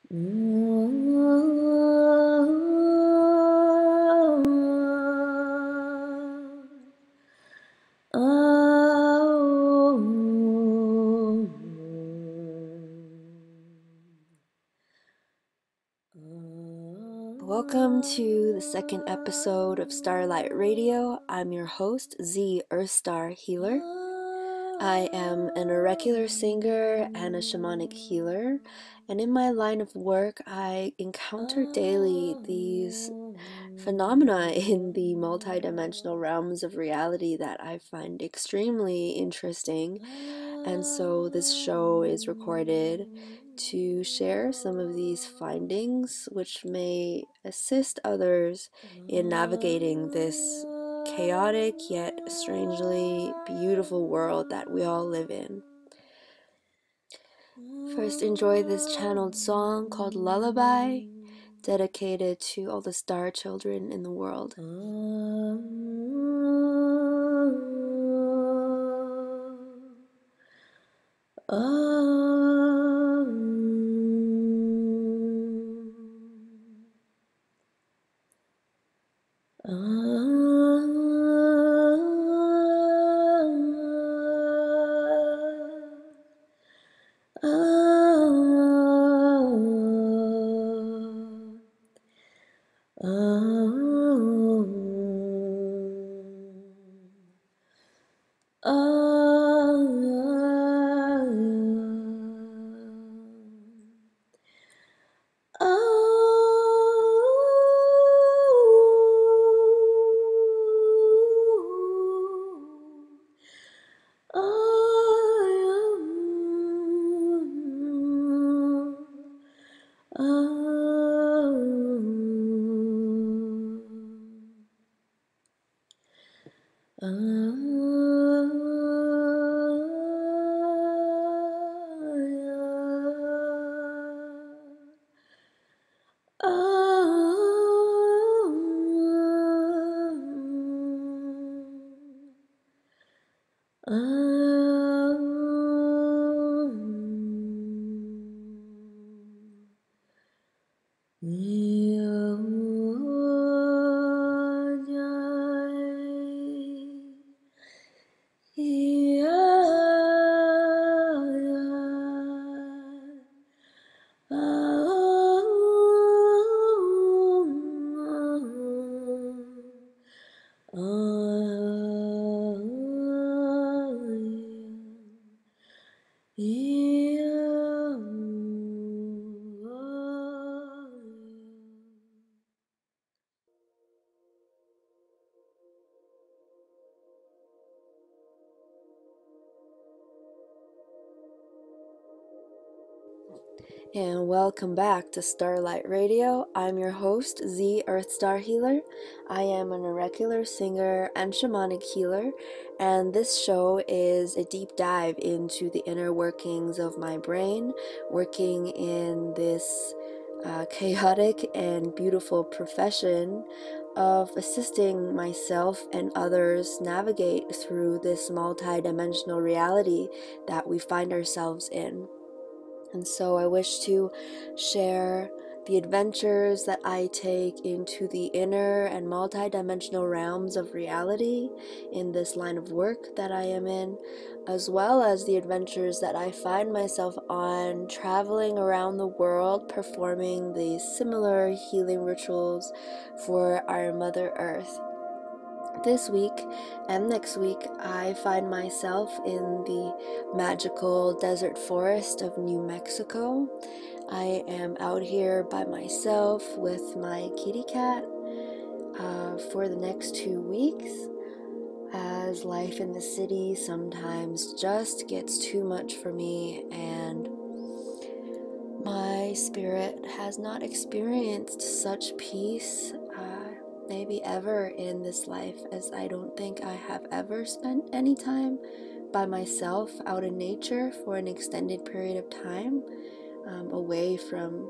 Welcome to the second episode of StarLight Radio. I'm your host, the EarthStar Healer. I am an oracular singer and a shamanic healer, and in my line of work, I encounter daily these phenomena in the multi-dimensional realms of reality that I find extremely interesting. And so this show is recorded to share some of these findings, which may assist others in navigating this chaotic yet strangely beautiful world that we all live in. First, enjoy this channeled song called Lullaby, dedicated to all the star children in the world. And welcome back to StarLight Radio. I'm your host, the EarthStar Healer. I am an oracular singer and shamanic healer, and this show is a deep dive into the inner workings of my brain, working in this chaotic and beautiful profession of assisting myself and others navigate through this multi-dimensional reality that we find ourselves in. And so I wish to share the adventures that I take into the inner and multi-dimensional realms of reality in this line of work that I am in, as well as the adventures that I find myself on traveling around the world performing these similar healing rituals for our Mother Earth. This week and next week, I find myself in the magical desert forest of New Mexico. I am out here by myself with my kitty cat for the next 2 weeks, as life in the city sometimes just gets too much for me, and my spirit has not experienced such peace maybe ever in this life, as I don't think I have ever spent any time by myself out in nature for an extended period of time, away from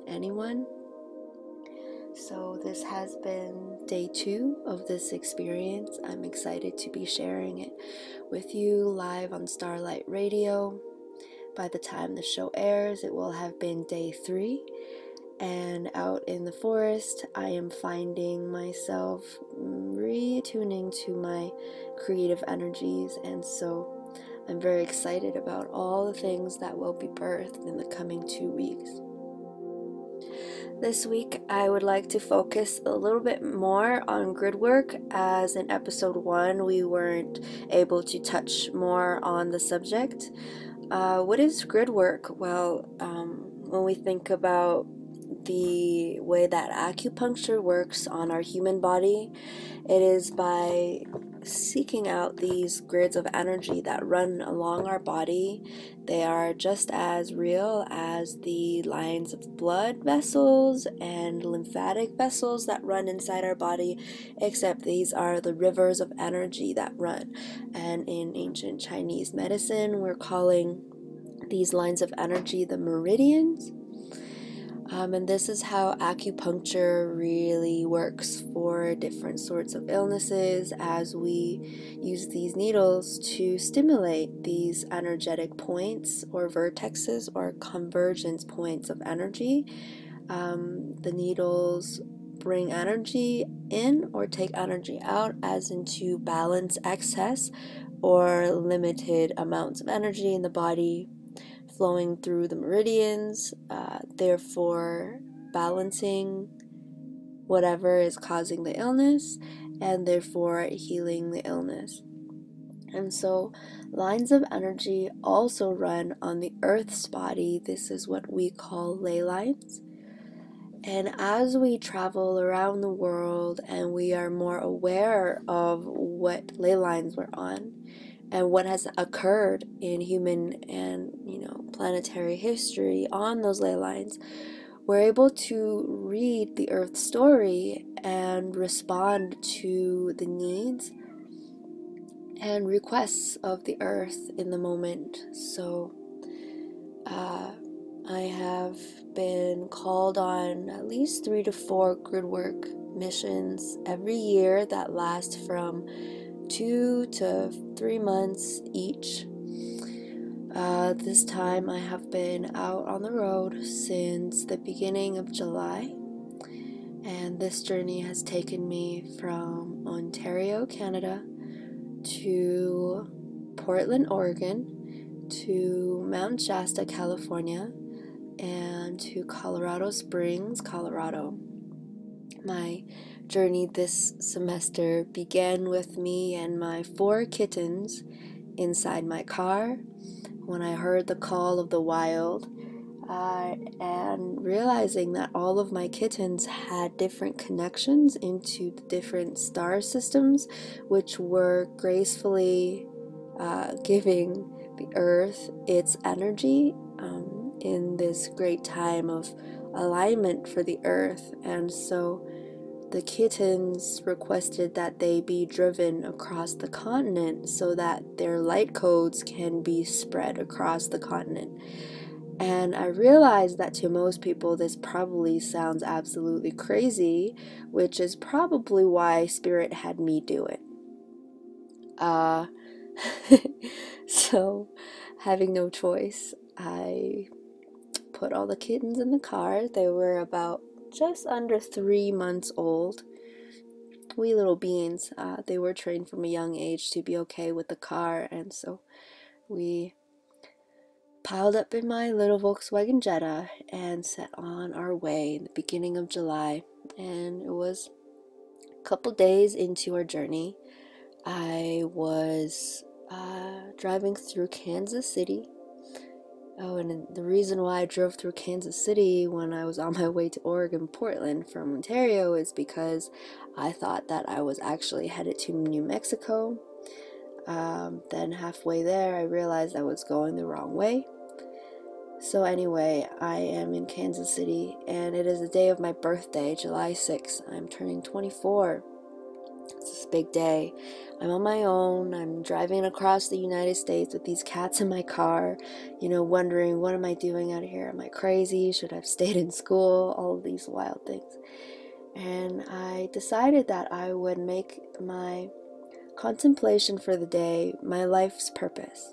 anyone. So this has been day 2 of this experience. I'm excited to be sharing it with you live on StarLight Radio. by the time the show airs, it will have been day 3. And out in the forest, I am finding myself retuning to my creative energies. And so I'm very excited about all the things that will be birthed in the coming 2 weeks. This week, I would like to focus a little bit more on Gridwork, as in episode 1, we weren't able to touch more on the subject. What is Gridwork? Well, when we think about the way that acupuncture works on our human body, it is by seeking out these grids of energy that run along our body. They are just as real as the lines of blood vessels and lymphatic vessels that run inside our body, except these are the rivers of energy that run. And in ancient Chinese medicine, we're calling these lines of energy the meridians. And this is how acupuncture really works for different sorts of illnesses, as we use these needles to stimulate these energetic points or vertexes or convergence points of energy. The needles bring energy in or take energy out, as in to balance excess or limited amounts of energy in the body flowing through the meridians, therefore balancing whatever is causing the illness and therefore healing the illness. And so lines of energy also run on the Earth's body. This is what we call ley lines. And as we travel around the world and we are more aware of what ley lines we're on, and what has occurred in human and planetary history on those ley lines, we're able to read the Earth story and respond to the needs and requests of the Earth in the moment. So I have been called on at least 3 to 4 Gridwork missions every year that last from 2 to 3 months each. This time I have been out on the road since the beginning of July, and this journey has taken me from Ontario, Canada, to Portland, Oregon, to Mount Shasta, California, and to Colorado Springs, Colorado. My journey this semester began with me and my 4 kittens inside my car when I heard the call of the wild, and realizing that all of my kittens had different connections into the different star systems, which were gracefully giving the Earth its energy in this great time of alignment for the Earth. And so the kittens requested that they be driven across the continent so that their light codes can be spread across the continent. And I realized that to most people this probably sounds absolutely crazy, which is probably why Spirit had me do it. So, having no choice, I put all the kittens in the car. They were about just under 3 months old. Wee little beings. They were trained from a young age to be okay with the car, and so we piled up in my little Volkswagen Jetta and set on our way in the beginning of July. And it was a couple days into our journey. I was driving through Kansas City. Oh, and the reason why I drove through Kansas City when I was on my way to Oregon, Portland from Ontario is because I thought that I was actually headed to New Mexico. Then halfway there, I realized I was going the wrong way. So anyway, I am in Kansas City, and it is the day of my birthday, July 6th. I'm turning 24. It's a big day. I'm on my own. I'm driving across the United States with these cats in my car, wondering, what am I doing out here? Am I crazy? Should I have stayed in school? All of these wild things. And I decided that I would make my contemplation for the day my life's purpose.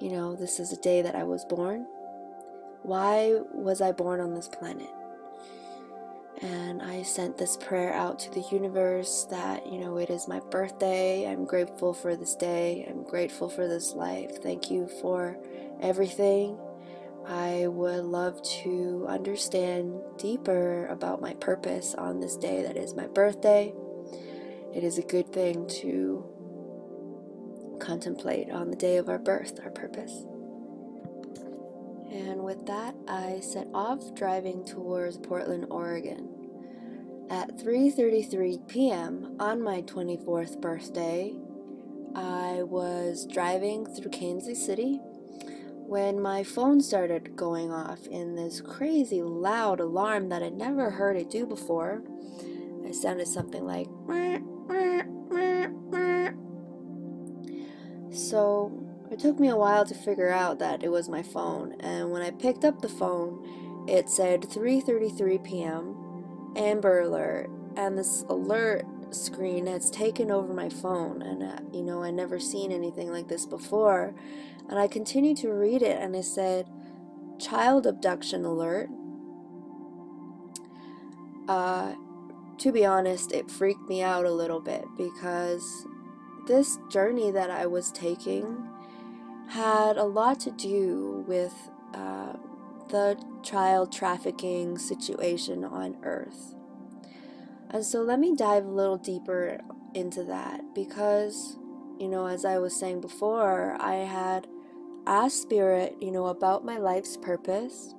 This is the day that I was born. Why was I born on this planet? And I sent this prayer out to the universe that, it is my birthday. I'm grateful for this day. I'm grateful for this life. Thank you for everything. I would love to understand deeper about my purpose on this day that is my birthday. It is a good thing to contemplate on the day of our birth, our purpose. And with that, I set off driving towards Portland, Oregon. At 3:33 p.m. on my 24th birthday, I was driving through Kansas City when my phone started going off in this crazy loud alarm that I never heard it do before. It sounded something like "Meow, meow, meow, meow." So it took me a while to figure out that it was my phone, and when I picked up the phone, it said 3:33 p.m. Amber Alert, and this alert screen has taken over my phone, and I never seen anything like this before, and I continued to read it, and it said child abduction alert. To be honest, it freaked me out a little bit because this journey that I was taking had a lot to do with the child trafficking situation on Earth. And so let me dive a little deeper into that because, as I was saying before, I had asked Spirit, about my life's purpose.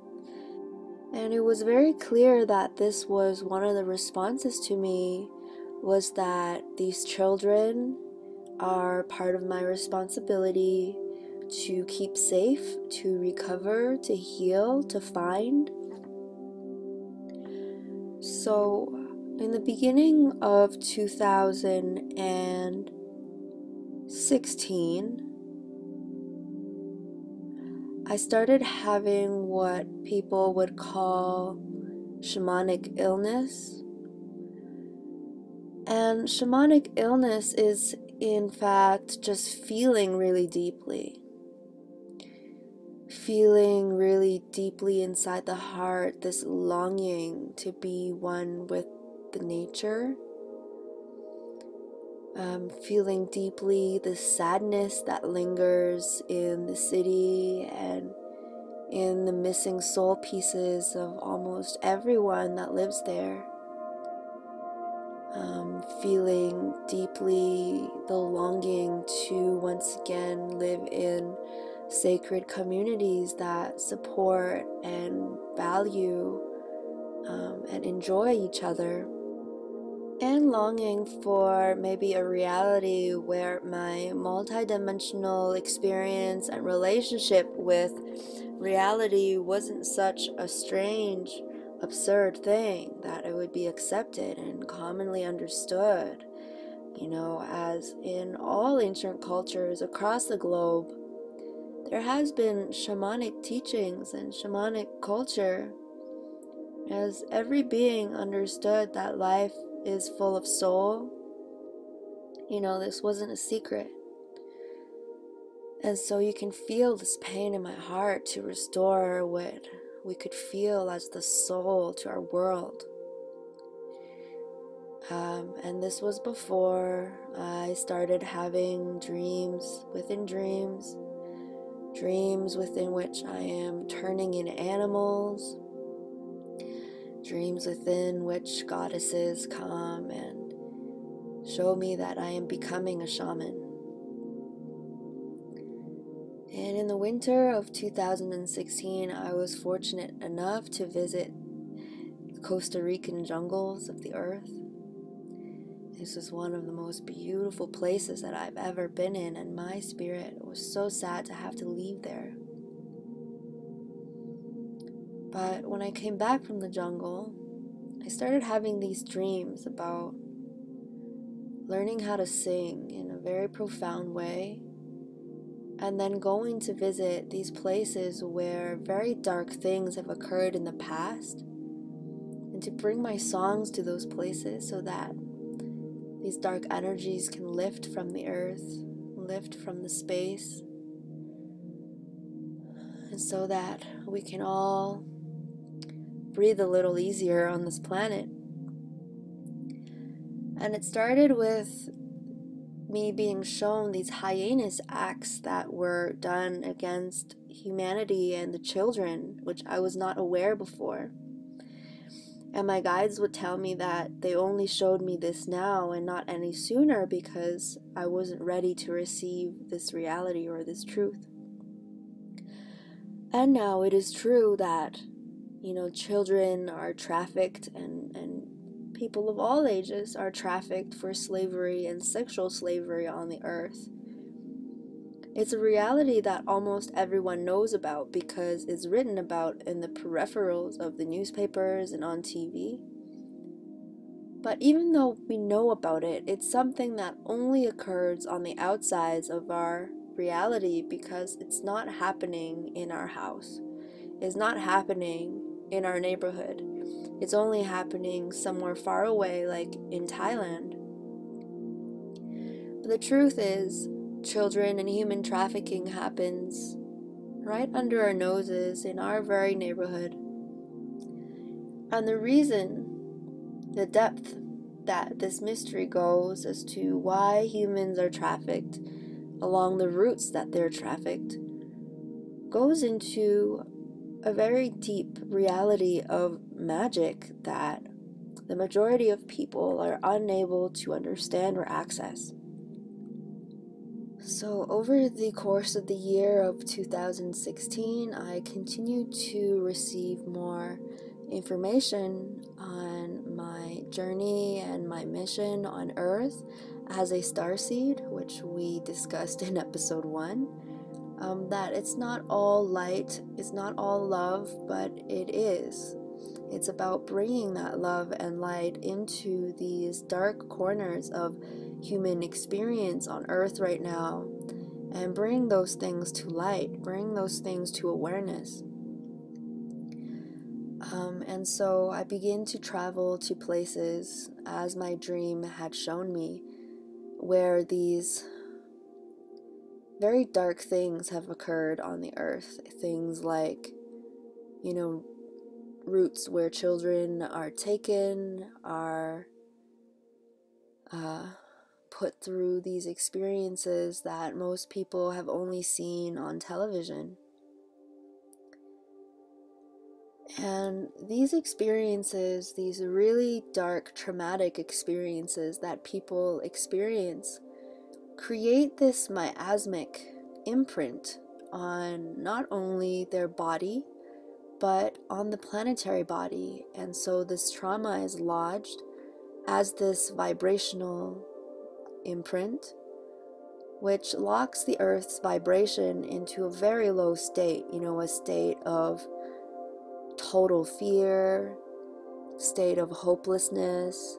And it was very clear that this was one of the responses to me, was that these children are part of my responsibility to keep safe, to recover, to heal, to find. So in the beginning of 2016, I started having what people would call shamanic illness. And shamanic illness is, in fact, just feeling really deeply inside the heart, this longing to be one with the nature. Feeling deeply the sadness that lingers in the city and in the missing soul pieces of almost everyone that lives there. Feeling deeply the longing to once again live in sacred communities that support and value and enjoy each other. And longing for maybe a reality where my multi-dimensional experience and relationship with reality wasn't such a strange, absurd thing, that it would be accepted and commonly understood. As in all ancient cultures across the globe, there has been shamanic teachings and shamanic culture, as every being understood that life is full of soul. This wasn't a secret. And so you can feel this pain in my heart to restore what we could feel as the soul to our world. And this was before I started having dreams within dreams within which I am turning into animals, dreams within which goddesses come and show me that I am becoming a shaman. And in the winter of 2016, I was fortunate enough to visit the Costa Rican jungles of the earth. This is one of the most beautiful places that I've ever been in, and my spirit was so sad to have to leave there. But when I came back from the jungle, I started having these dreams about learning how to sing in a very profound way, and then going to visit these places where very dark things have occurred in the past, and to bring my songs to those places so that these dark energies can lift from the earth, lift from the space, and so that we can all breathe a little easier on this planet. And it started with me being shown these heinous acts that were done against humanity and the children, which I was not aware before. And my guides would tell me that they only showed me this now and not any sooner because I wasn't ready to receive this reality or this truth. And now it is true that, children are trafficked and people of all ages are trafficked for slavery and sexual slavery on the earth. It's a reality that almost everyone knows about because it's written about in the peripherals of the newspapers and on TV. But even though we know about it, it's something that only occurs on the outsides of our reality because it's not happening in our house. It's not happening in our neighborhood. It's only happening somewhere far away, like in Thailand. But the truth is, children and human trafficking happens right under our noses in our very neighborhood. And the reason, the depth that this mystery goes as to why humans are trafficked along the routes that they're trafficked goes into a very deep reality of magic that the majority of people are unable to understand or access. So over the course of the year of 2016, I continued to receive more information on my journey and my mission on Earth as a starseed, which we discussed in episode 1. That it's not all light, it's not all love, but it is. It's about bringing that love and light into these dark corners of human experience on Earth right now and bring those things to light, bring those things to awareness. And so I begin to travel to places as my dream had shown me where these very dark things have occurred on the earth. Things like, routes where children are taken, are put through these experiences that most people have only seen on television. And these experiences, these really dark, traumatic experiences that people experience, create this miasmic imprint on not only their body, but on the planetary body. And so this trauma is lodged as this vibrational imprint, which locks the Earth's vibration into a very low state, a state of total fear, state of hopelessness,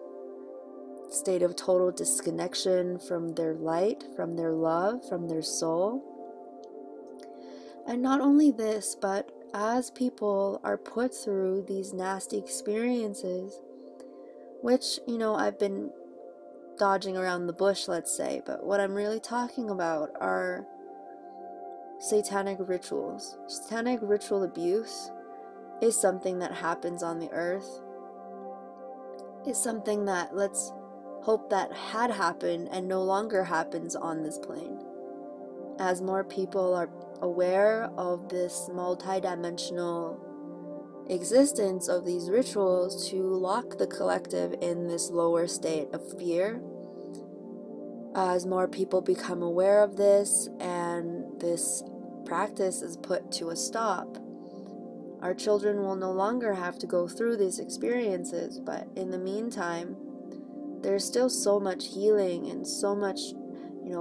state of total disconnection from their light, from their love, from their soul. And not only this, but as people are put through these nasty experiences, which, I've been dodging around the bush, let's say, but what I'm really talking about are satanic rituals. Satanic ritual abuse is something that happens on the earth. It's something that, let's hope, that had happened and no longer happens on this plane. As more people are aware of this multi-dimensional existence of these rituals to lock the collective in this lower state of fear, as more people become aware of this and this practice is put to a stop, our children will no longer have to go through these experiences. But in the meantime, there's still so much healing and so much,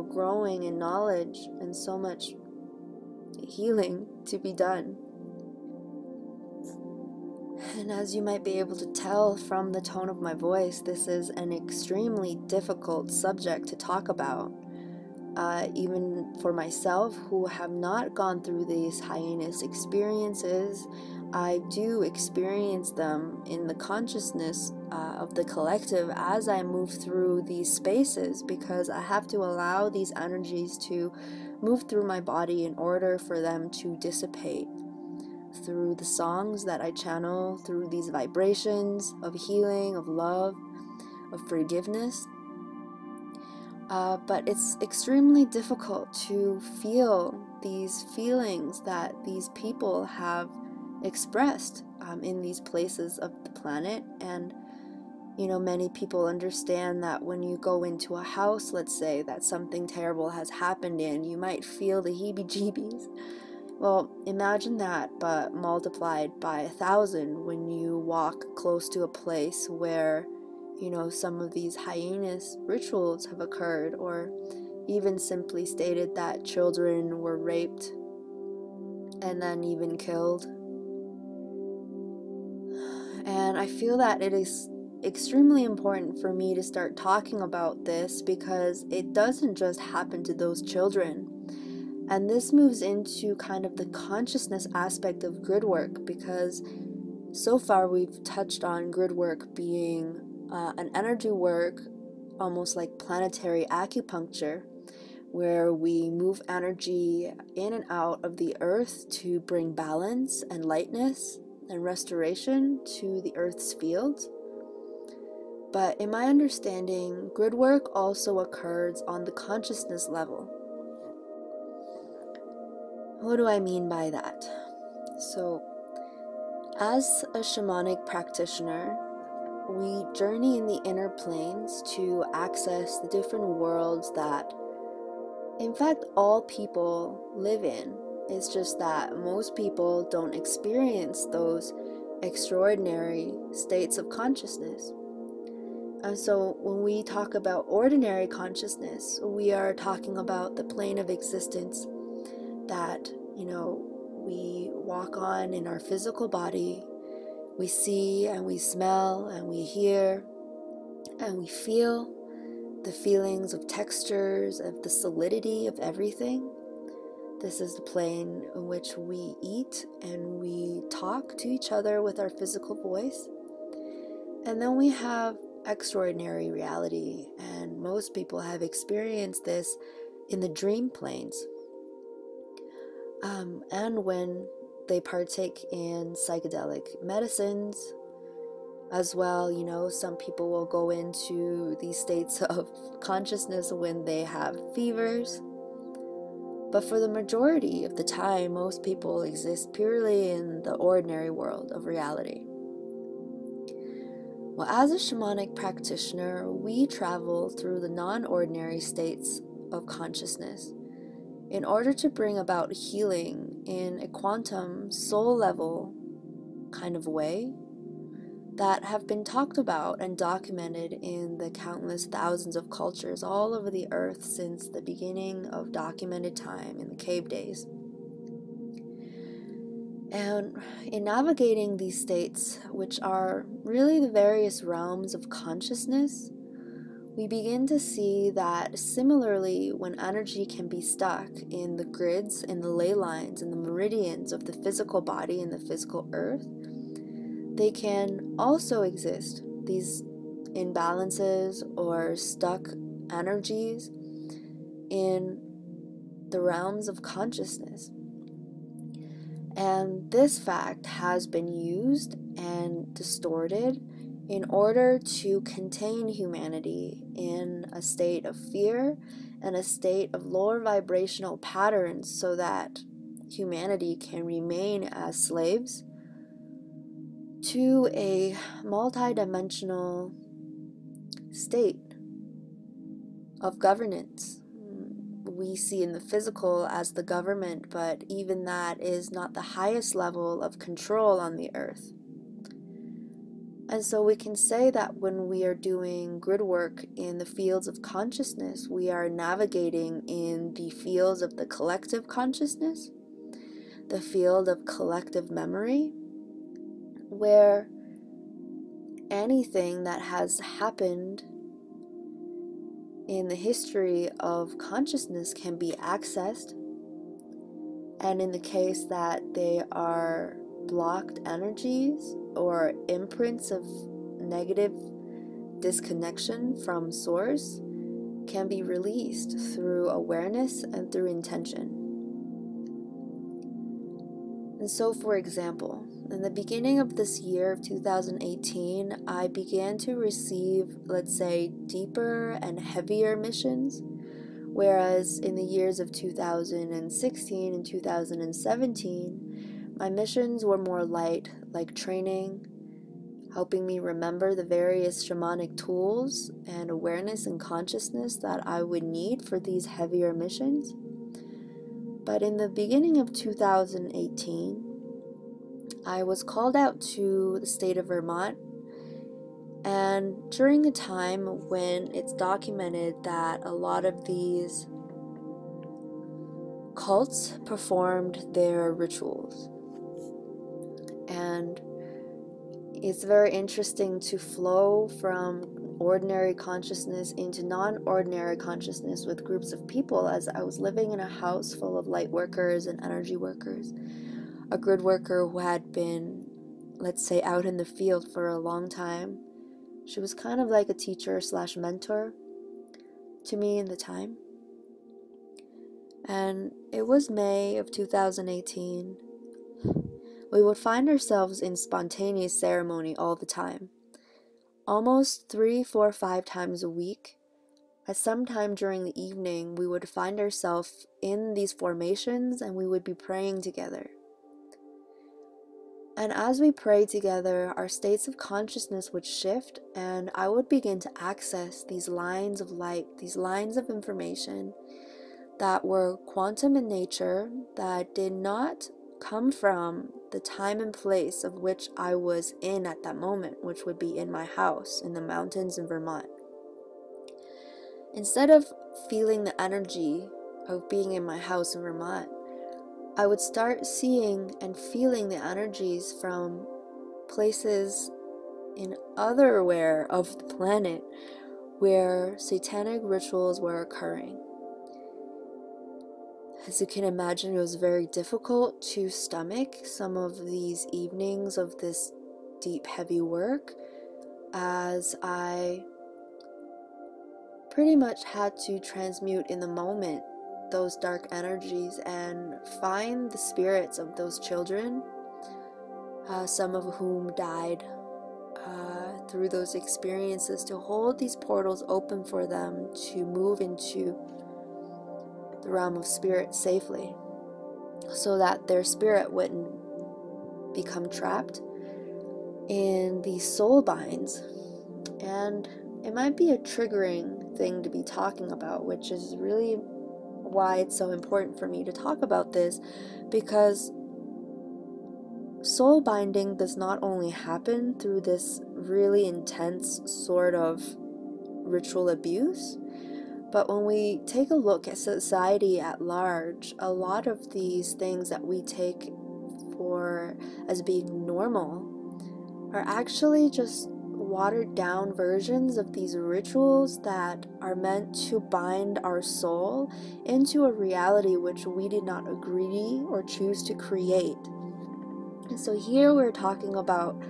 growing in knowledge and so much healing to be done. And as you might be able to tell from the tone of my voice, this is an extremely difficult subject to talk about. Even for myself, who have not gone through these heinous experiences, I do experience them in the consciousness of the collective as I move through these spaces, because I have to allow these energies to move through my body in order for them to dissipate. through the songs that I channel, through these vibrations of healing, of love, of forgiveness. But it's extremely difficult to feel these feelings that these people have expressed in these places of the planet. And many people understand that when you go into a house, let's say, that something terrible has happened in, you might feel the heebie-jeebies. Well, imagine that, but multiplied by 1,000 when you walk close to a place where, some of these heinous rituals have occurred, or even simply stated that children were raped and then even killed. And I feel that it is extremely important for me to start talking about this because it doesn't just happen to those children. And this moves into kind of the consciousness aspect of gridwork, because so far we've touched on gridwork being an energy work, almost like planetary acupuncture, where we move energy in and out of the earth to bring balance and lightness and restoration to the earth's fields. But in my understanding, gridwork also occurs on the consciousness level. What do I mean by that? So, as a shamanic practitioner, we journey in the inner planes to access the different worlds that, in fact, all people live in. It's just that most people don't experience those extraordinary states of consciousness. And so when we talk about ordinary consciousness, we are talking about the plane of existence that, we walk on in our physical body. We see and we smell and we hear and we feel the feelings of textures, of the solidity of everything. This is the plane in which we eat and we talk to each other with our physical voice. And then we have extraordinary reality, and most people have experienced this in the dream planes. And when they partake in psychedelic medicines as well, some people will go into these states of consciousness when they have fevers. But for the majority of the time, most people exist purely in the ordinary world of reality. Well, as a shamanic practitioner, we travel through the non-ordinary states of consciousness in order to bring about healing in a quantum soul level kind of way that have been talked about and documented in the countless thousands of cultures all over the earth since the beginning of documented time in the cave days. And in navigating these states, which are really the various realms of consciousness, we begin to see that similarly, when energy can be stuck in the grids, in the ley lines, in the meridians of the physical body and the physical earth, they can also exist, these imbalances or stuck energies, in the realms of consciousness. And this fact has been used and distorted in order to contain humanity in a state of fear and a state of lower vibrational patterns, so that humanity can remain as slaves to a multi-dimensional state of governance. We see in the physical as the government, but even that is not the highest level of control on the earth. And so we can say that when we are doing grid work in the fields of consciousness, we are navigating in the fields of the collective consciousness, the field of collective memory, where anything that has happened in the history of consciousness can be accessed. And in the case that they are blocked energies or imprints of negative disconnection from source, can be released through awareness and through intention. And so, for example, in the beginning of this year of 2018, I began to receive, let's say, deeper and heavier missions, whereas in the years of 2016 and 2017, my missions were more light, like training, helping me remember the various shamanic tools and awareness and consciousness that I would need for these heavier missions. But in the beginning of 2018, I was called out to the state of Vermont, and during a time when it's documented that a lot of these cults performed their rituals. And it's very interesting to flow from ordinary consciousness into non-ordinary consciousness with groups of people, as I was living in a house full of light workers and energy workers. A grid worker who had been, let's say, out in the field for a long time. She was kind of like a teacher / mentor to me in the time. And it was May of 2018. We would find ourselves in spontaneous ceremony all the time. Almost 3, 4, 5 times a week. At some time during the evening, we would find ourselves in these formations and we would be praying together. And as we prayed together, our states of consciousness would shift, and I would begin to access these lines of light, these lines of information that were quantum in nature, that did not come from the time and place of which I was in at that moment, which would be in my house in the mountains in Vermont. Instead of feeling the energy of being in my house in Vermont, I would start seeing and feeling the energies from places in otherwhere of the planet where satanic rituals were occurring. As you can imagine, it was very difficult to stomach some of these evenings of this deep, heavy work, as I pretty much had to transmute in the moment those dark energies and find the spirits of those children, some of whom died through those experiences, to hold these portals open for them to move into the realm of spirit safely, so that their spirit wouldn't become trapped in these soul binds. And it might be a triggering thing to be talking about, which is really why it's so important for me to talk about this, because soul binding does not only happen through this really intense sort of ritual abuse, but when we take a look at society at large, a lot of these things that we take for as being normal are actually just watered down versions of these rituals that are meant to bind our soul into a reality which we did not agree or choose to create. And so here we're talking about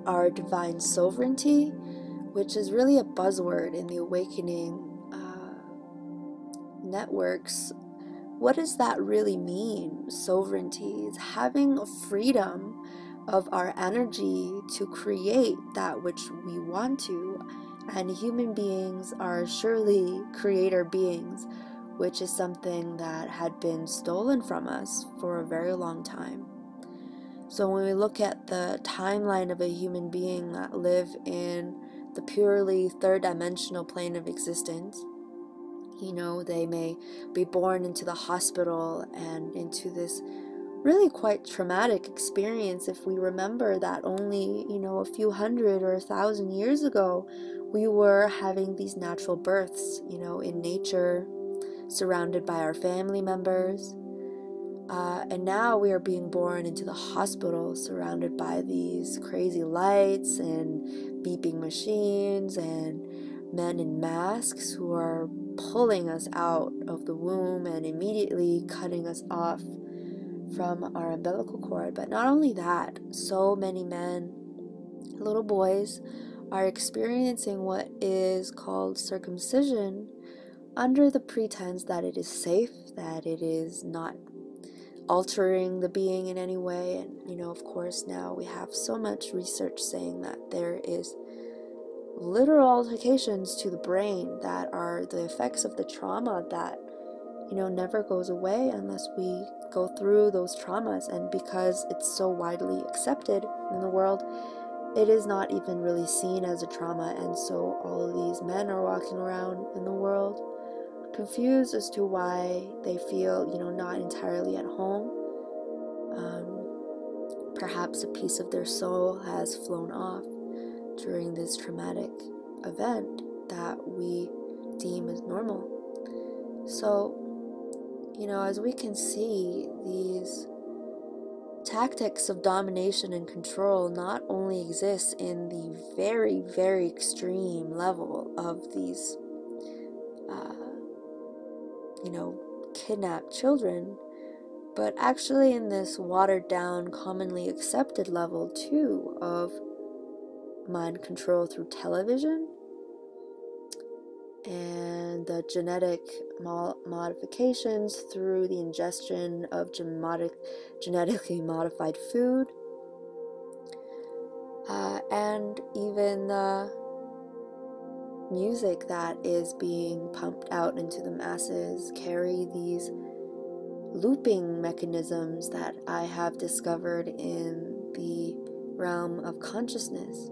our divine sovereignty, which is really a buzzword in the awakening networks. What does that really mean? Sovereignty is having a freedom of our energy to create that which we want to, and human beings are surely creator beings, which is something that had been stolen from us for a very long time. So when we look at the timeline of a human being that live in the purely third-dimensional plane of existence, they may be born into the hospital and into this really quite traumatic experience. If we remember that only, a few hundred or 1,000 years ago, we were having these natural births, in nature, surrounded by our family members. And now we are being born into the hospital, surrounded by these crazy lights and beeping machines and men in masks who are pulling us out of the womb and immediately cutting us off from our umbilical cord. But not only that, so many men, little boys, are experiencing what is called circumcision under the pretense that it is safe, that it is not altering the being in any way. And, you know, of course, now we have so much research saying that there is literal altercations to the brain that are the effects of the trauma that, you know, never goes away unless we go through those traumas. And because it's so widely accepted in the world, it is not even really seen as a trauma. And so all of these men are walking around in the world confused as to why they feel, you know, not entirely at home. Perhaps a piece of their soul has flown off during this traumatic event that we deem as normal. So, you know, as we can see, these tactics of domination and control not only exist in the very, very extreme level of these, you know, kidnapped children, but actually in this watered down, commonly accepted level too of mind control through television and the genetic modifications through the ingestion of genetically modified food, and even the music that is being pumped out into the masses carry these looping mechanisms that I have discovered in the realm of consciousness.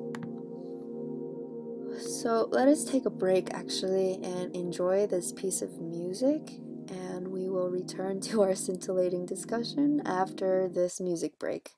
So let us take a break actually and enjoy this piece of music, and we will return to our scintillating discussion after this music break.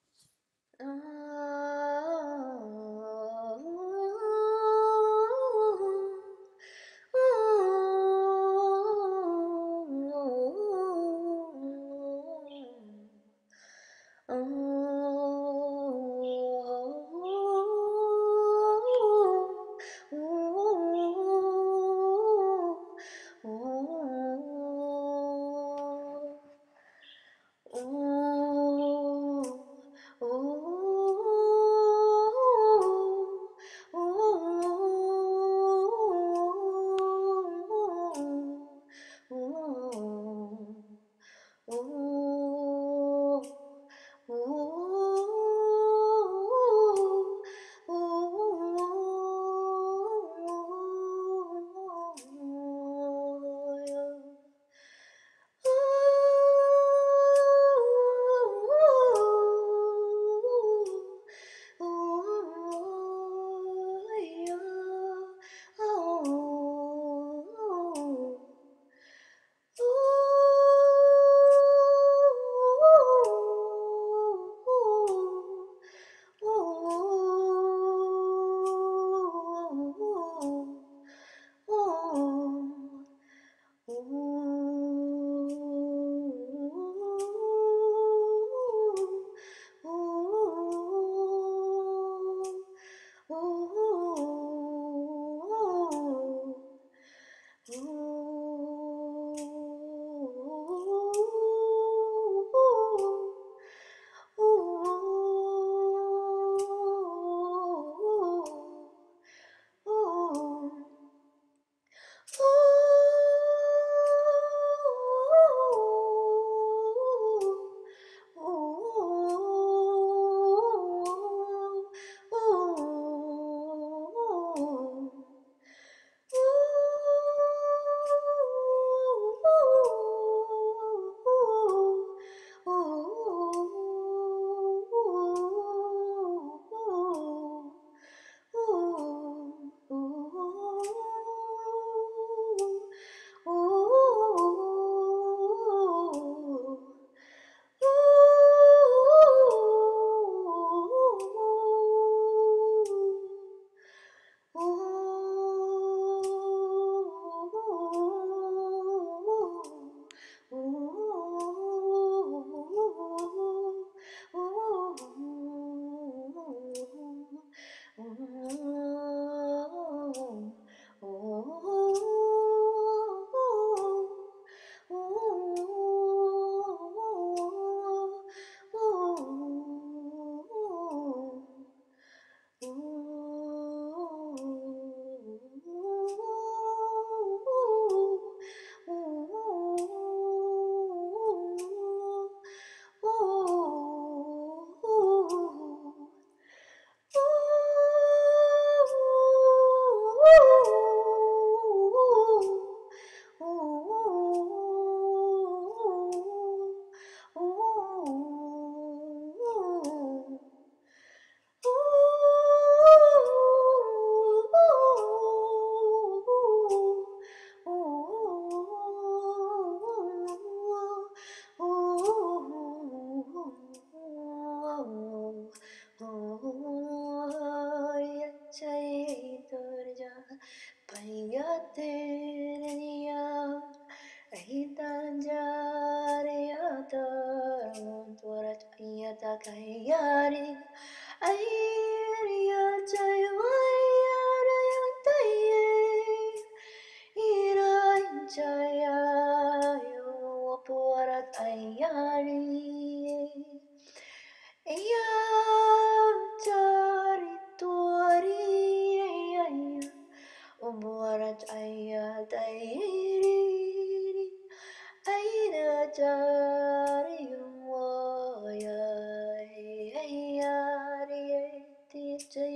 And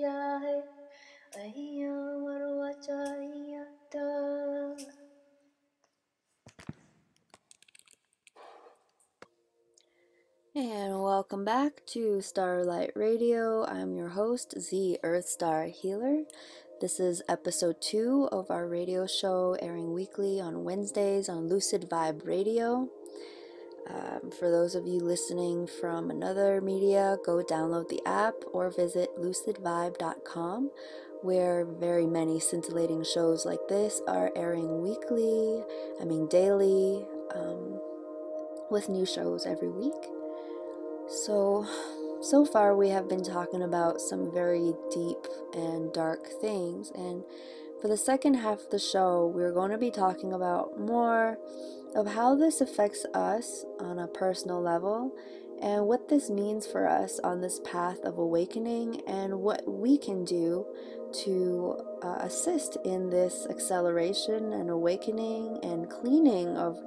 welcome back to StarLight Radio. I'm your host, the EarthStar Healer. This is episode 2 of our radio show, airing weekly on Wednesdays on Lucid Vibe Radio. For those of you listening from another media, go download the app or visit lucidvibe.com, where very many scintillating shows like this are airing daily, with new shows every week. So far we have been talking about some very deep and dark things, and for the second half of the show, we're going to be talking about more of how this affects us on a personal level and what this means for us on this path of awakening and what we can do to assist in this acceleration and awakening and cleaning of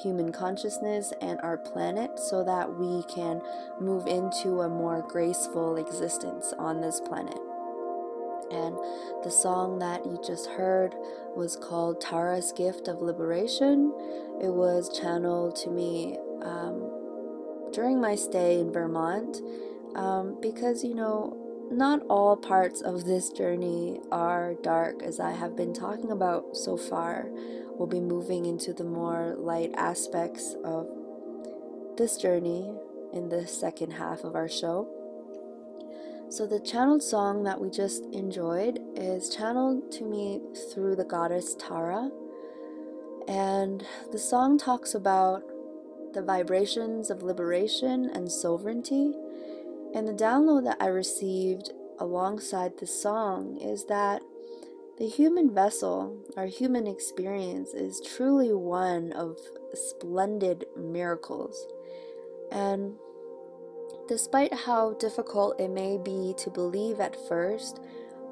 human consciousness and our planet so that we can move into a more graceful existence on this planet. And the song that you just heard was called Tara's Gift of Liberation. It was channeled to me during my stay in Vermont, because, not all parts of this journey are dark, as I have been talking about so far. We'll be moving into the more light aspects of this journey in the second half of our show. So the channeled song that we just enjoyed is channeled to me through the goddess Tara, and the song talks about the vibrations of liberation and sovereignty. And the download that I received alongside this song is that the human vessel, our human experience, is truly one of splendid miracles. And despite how difficult it may be to believe at first,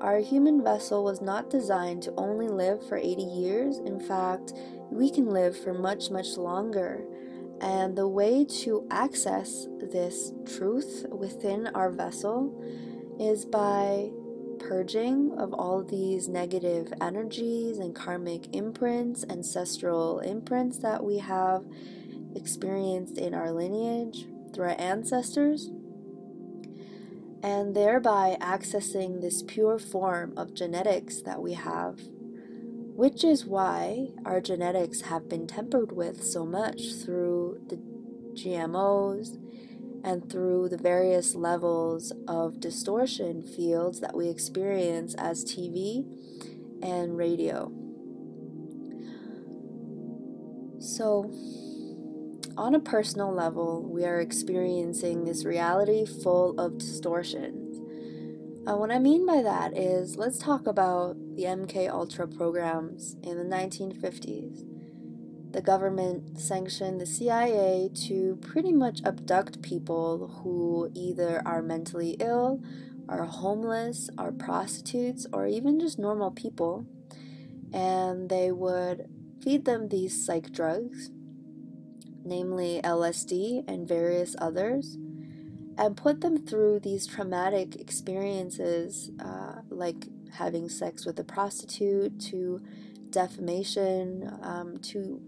our human vessel was not designed to only live for 80 years. In fact, we can live for much, much longer. And the way to access this truth within our vessel is by purging of all these negative energies and karmic imprints, ancestral imprints that we have experienced in our lineage through our ancestors, and thereby accessing this pure form of genetics that we have, which is why our genetics have been tempered with so much through the GMOs and through the various levels of distortion fields that we experience as TV and radio. So, on a personal level, we are experiencing this reality full of distortions. What I mean by that is, let's talk about the MK Ultra programs in the 1950s. The government sanctioned the CIA to pretty much abduct people who either are mentally ill, are homeless, are prostitutes, or even just normal people. And they would feed them these psych drugs, namely LSD and various others, and put them through these traumatic experiences, like having sex with a prostitute, to defamation, to,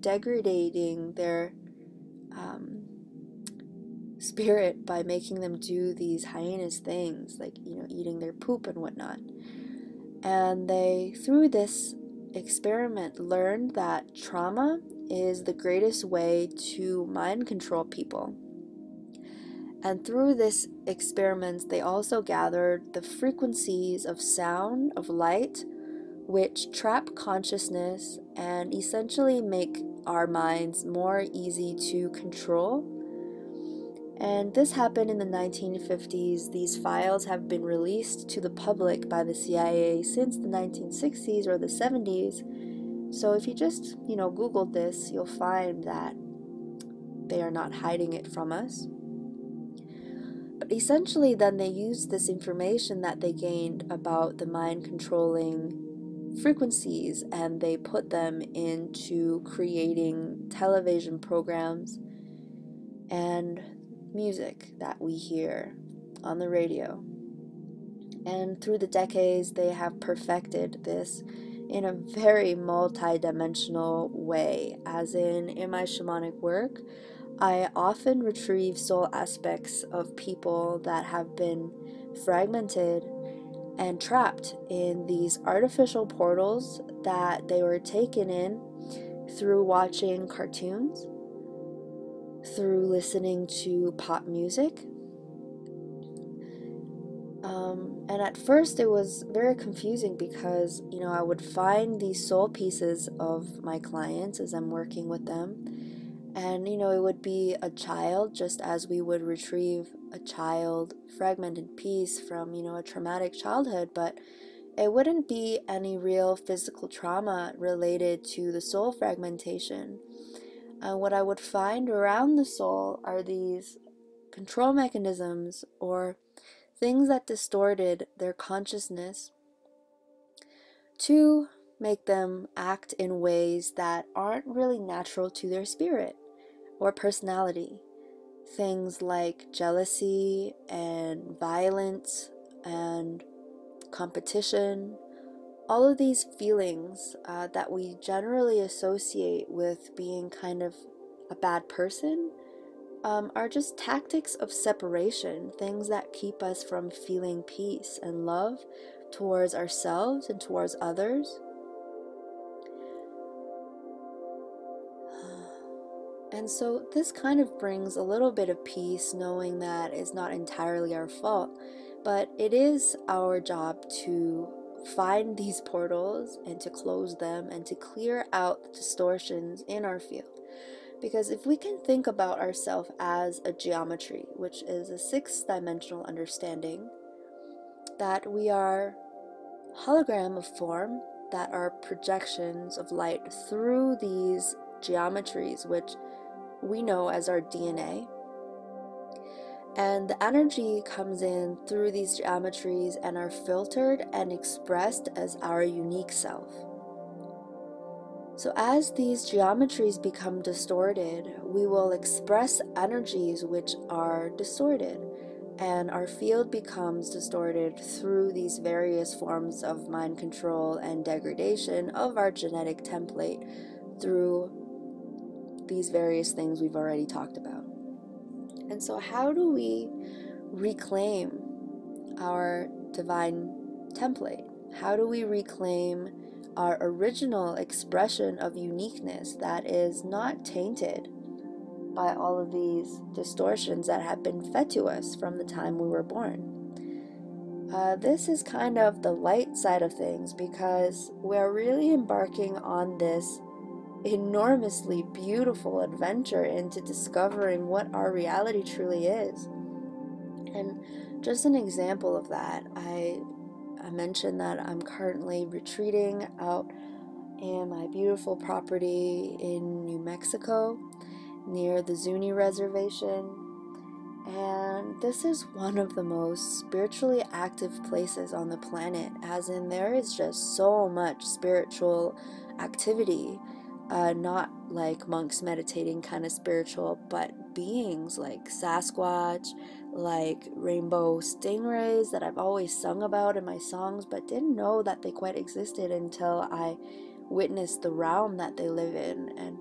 degrading their spirit by making them do these heinous things, like, eating their poop and whatnot. And they, through this experiment, learned that trauma is the greatest way to mind control people. And through this experiment, they also gathered the frequencies of sound, of light, which trap consciousness and essentially make our minds more easy to control. And this happened in the 1950s. These files have been released to the public by the CIA since the 1960s or the 70s. So if you just, Googled this, you'll find that they are not hiding it from us. But essentially, then they used this information that they gained about the mind controlling frequencies, and they put them into creating television programs and music that we hear on the radio. And through the decades, they have perfected this in a very multi-dimensional way. As in my shamanic work, I often retrieve soul aspects of people that have been fragmented and trapped in these artificial portals that they were taken in through watching cartoons, through listening to pop music. And at first it was very confusing because, I would find these soul pieces of my clients as I'm working with them. And, it would be a child, just as we would retrieve a child fragmented piece from, a traumatic childhood, but it wouldn't be any real physical trauma related to the soul fragmentation. What I would find around the soul are these control mechanisms or things that distorted their consciousness to make them act in ways that aren't really natural to their spirit or personality. Things like jealousy and violence and competition, all of these feelings that we generally associate with being kind of a bad person are just tactics of separation, things that keep us from feeling peace and love towards ourselves and towards others. And so this kind of brings a little bit of peace, knowing that it's not entirely our fault, but it is our job to find these portals and to close them and to clear out the distortions in our field. Because if we can think about ourselves as a geometry, which is a 6-dimensional understanding, that we are hologram of form, that are projections of light through these geometries, which we know as our DNA. And the energy comes in through these geometries and are filtered and expressed as our unique self. So as these geometries become distorted, we will express energies which are distorted, and our field becomes distorted through these various forms of mind control and degradation of our genetic template through these various things we've already talked about. And so how do we reclaim our divine template? How do we reclaim our original expression of uniqueness that is not tainted by all of these distortions that have been fed to us from the time we were born? This is kind of the light side of things, because we're really embarking on this enormously beautiful adventure into discovering what our reality truly is. And just an example of that, I mentioned that I'm currently retreating out in my beautiful property in New Mexico near the Zuni Reservation. And this is one of the most spiritually active places on the planet, as in there is just so much spiritual activity, not like monks meditating kind of spiritual, but beings like Sasquatch, like rainbow stingrays that I've always sung about in my songs, but didn't know that they quite existed until I witnessed the realm that they live in. And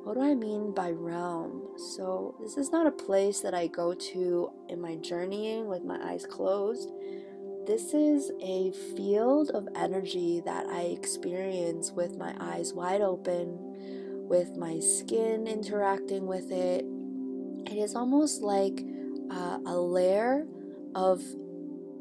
what do I mean by realm? So this is not a place that I go to in my journeying with my eyes closed. This is a field of energy that I experience with my eyes wide open, with my skin interacting with it. It is almost like a layer of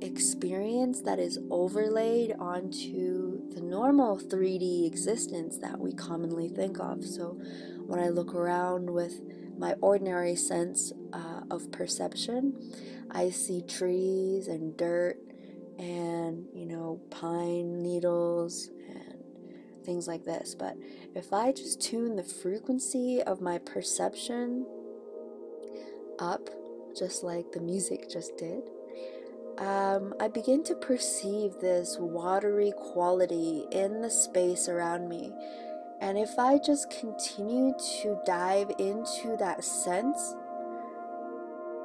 experience that is overlaid onto the normal 3D existence that we commonly think of. So when I look around with my ordinary sense of perception, I see trees and dirt and, pine needles and things like this. But if I just tune the frequency of my perception up, just like the music just did, I begin to perceive this watery quality in the space around me. And if I just continue to dive into that sense,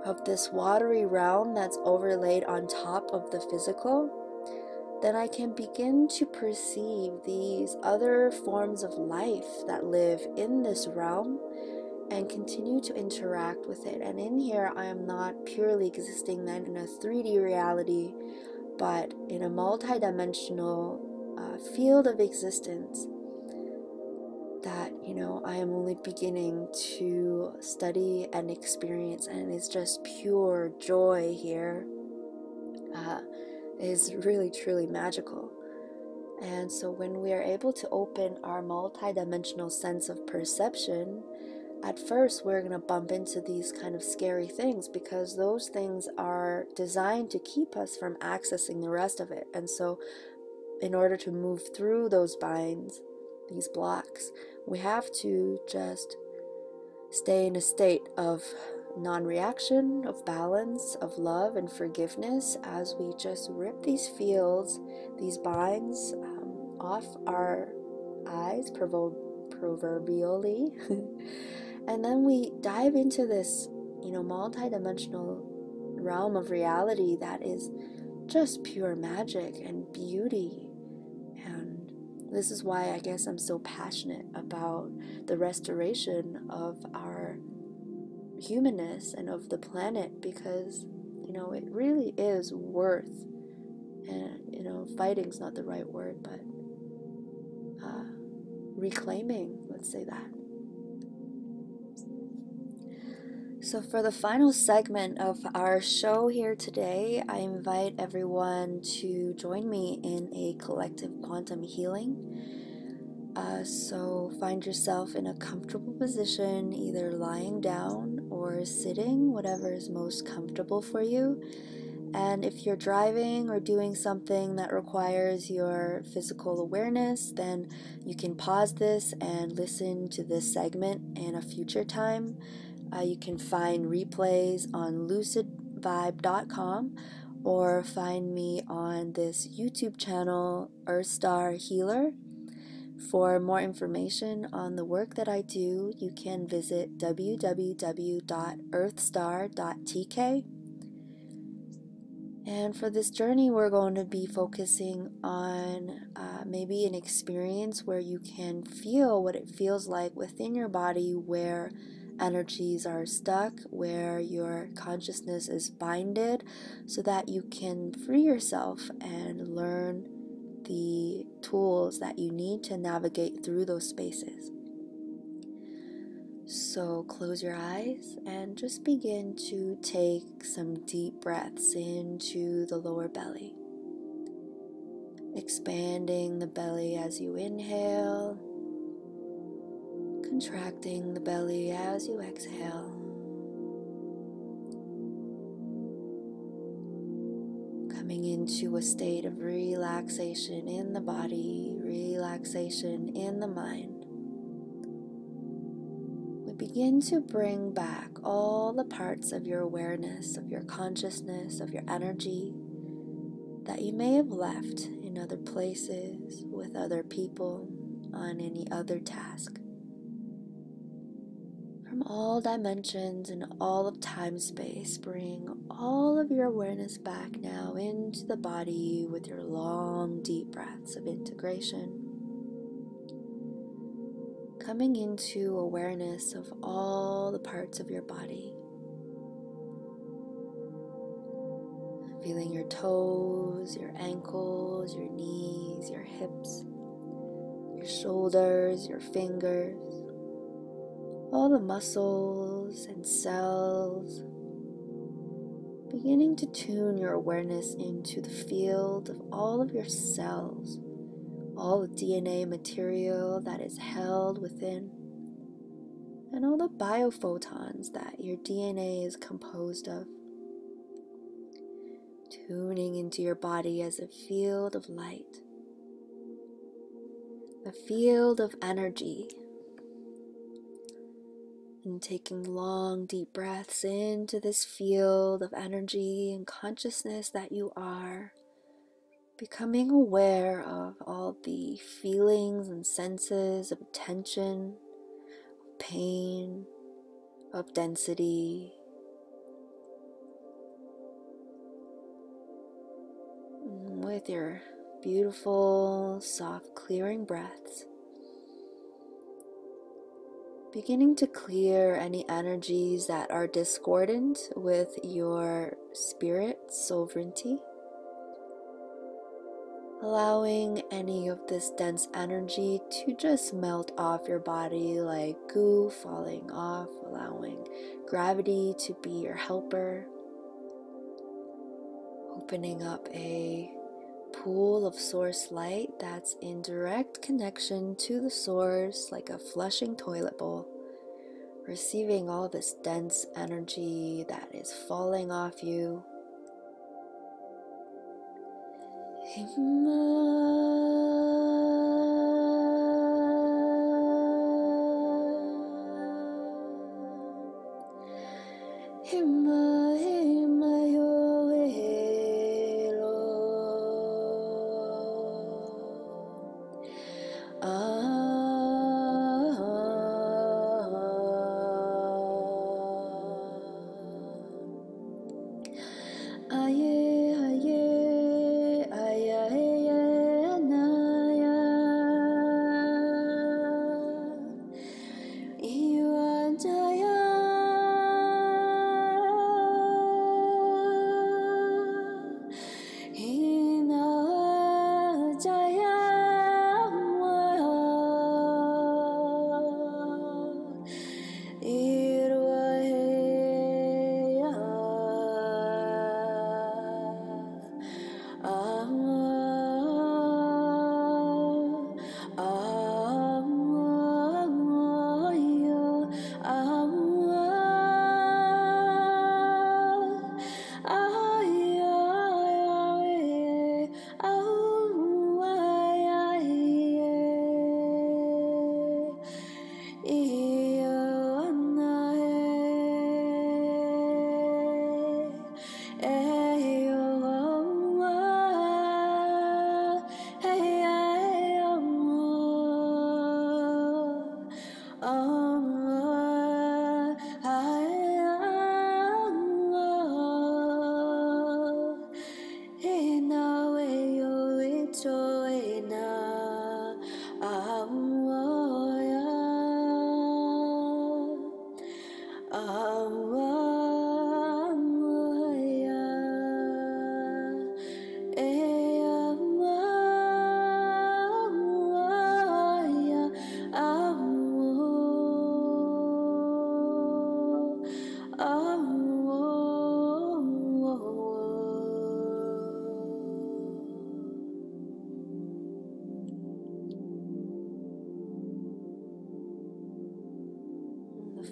of this watery realm that's overlaid on top of the physical, then I can begin to perceive these other forms of life that live in this realm and continue to interact with it. And in here, I am not purely existing then in a 3D reality, but in a multi-dimensional field of existence that, I am only beginning to study and experience, and it's just pure joy here. Is really truly magical. And so when we are able to open our multi-dimensional sense of perception, at first we're going to bump into these kind of scary things, because those things are designed to keep us from accessing the rest of it. And so in order to move through those binds, these blocks, we have to just stay in a state of non-reaction, of balance, of love and forgiveness, as we just rip these fields, these binds off our eyes, proverbially, and then we dive into this, multi-dimensional realm of reality that is just pure magic and beauty. And this is why I guess I'm so passionate about the restoration of our humanness and of the planet, because it really is worth, and fighting's not the right word, but reclaiming, let's say that. So for the final segment of our show here today, I invite everyone to join me in a collective quantum healing. So find yourself in a comfortable position, either lying down or sitting, whatever is most comfortable for you. And if you're driving or doing something that requires your physical awareness, then you can pause this and listen to this segment in a future time. You can find replays on lucidvibe.com, or find me on this YouTube channel, EarthStar Healer. For more information on the work that I do, you can visit www.earthstar.tk. And for this journey, we're going to be focusing on maybe an experience where you can feel what it feels like within your body, where energies are stuck, where your consciousness is binded, so that you can free yourself and learn the tools that you need to navigate through those spaces. So close your eyes and just begin to take some deep breaths into the lower belly, expanding the belly as you inhale, contracting the belly as you exhale. Coming into a state of relaxation in the body, relaxation in the mind. We begin to bring back all the parts of your awareness, of your consciousness, of your energy that you may have left in other places, with other people, on any other task. From all dimensions and all of time-space, bring all of your awareness back now into the body with your long, deep breaths of integration. Coming into awareness of all the parts of your body. Feeling your toes, your ankles, your knees, your hips, your shoulders, your fingers, all the muscles and cells, beginning to tune your awareness into the field of all of your cells, all the DNA material that is held within, and all the biophotons that your DNA is composed of, tuning into your body as a field of light, a field of energy. And taking long, deep breaths into this field of energy and consciousness that you are, becoming aware of all the feelings and senses of tension, of pain, of density, with your beautiful, soft, clearing breaths, beginning to clear any energies that are discordant with your spirit sovereignty, allowing any of this dense energy to just melt off your body like goo falling off, allowing gravity to be your helper, opening up a pool of source light that's in direct connection to the source, like a flushing toilet bowl, receiving all this dense energy that is falling off you.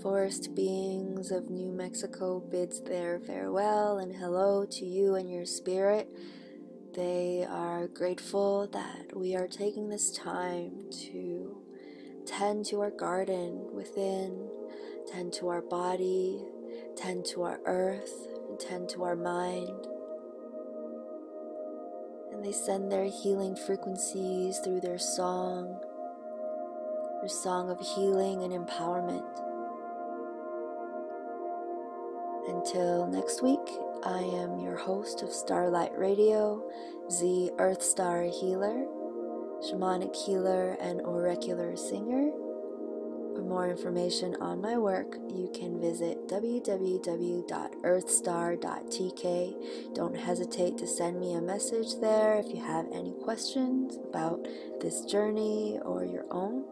Forest beings of New Mexico bids their farewell and hello to you and your spirit. They are grateful that we are taking this time to tend to our garden within, tend to our body, tend to our earth, and tend to our mind. And they send their healing frequencies through their song of healing and empowerment. Until next week, I am your host of StarLight Radio, the EarthStar Healer, Shamanic Healer, and Oracular Singer. For more information on my work, you can visit www.earthstar.tk. Don't hesitate to send me a message there if you have any questions about this journey or your own.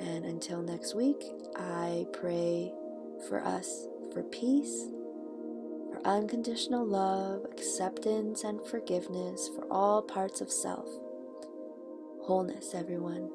And until next week, I pray for us for peace, for unconditional love, acceptance, and forgiveness for all parts of self. Wholeness, everyone.